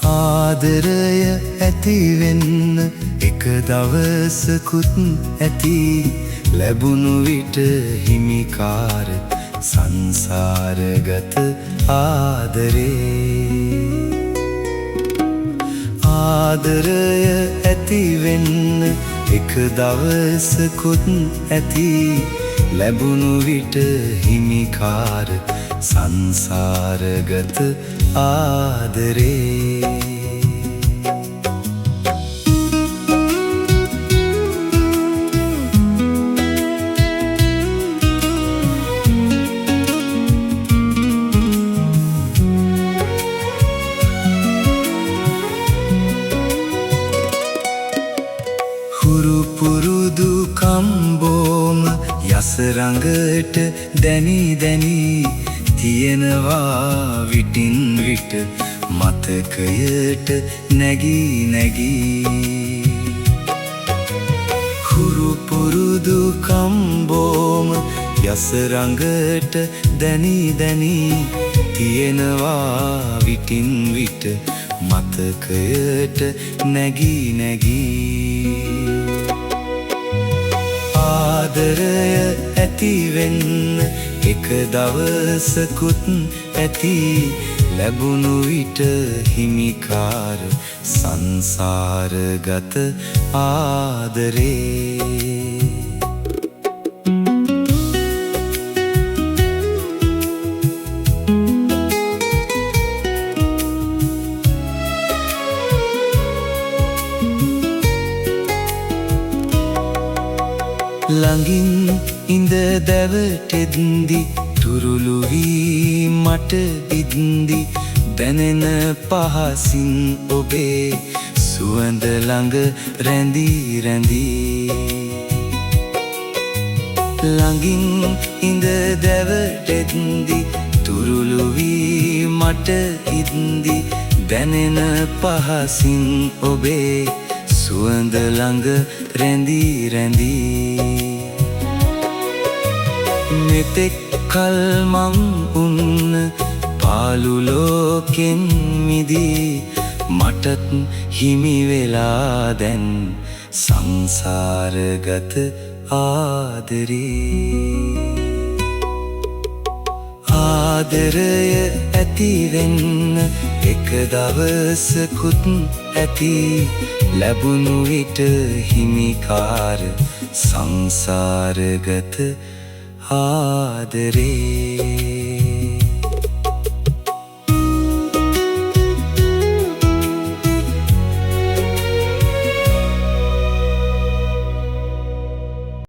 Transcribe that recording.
ආදරය ඇතිවෙන්න එක දවසකුත් ඇති ලැබුණු විට හිමිකාර සංසාරගත ආදරේ ආදරය ඇතිවෙන්න එක දවසකුත් ඇති ලැබුණු විට හිමිකාර සංසාරගත ආදරේ හුරු පුරුදු කම්බෝම යසරඟට දැනි දැනි තියෙනවා විටින් විට මතකයට නැගී නැගී හුරු පුරුදු කම්බෝම යසරඟට දැනි දැනි තියෙනවා විටින් විට මතකයට නැගී නැගී ආදරය ඇතිවෙන්න එක දවසකුත් ඇති ලැබුණු විට හිමිකාර සංසාරගත ආදරේ ළඟින් ඉඳ දැවටෙද්දි තුරුළු වී මට බිද්දි දැනෙන පහසින් ඔබේ සුවඳ ළඟ රැඳී රැඳී ළඟින් ඉඳ දැවටෙද්දි තුරුළු වී මට ඉද්දි දැනෙන පහසින් ඔබේ සුවඳ ළඟ රැඳී රැඳී මෙතෙක් කල් මං උන්න පාළු ලෝකෙන් මිදී මටත් හිමි වෙලා දැන් සංසාරගත ආදරේ ආදරය ඇතිවෙන්න එක දවසකුත් ඇති ලැබුණු විට හිමිකාර සංසාරගත ආදරේ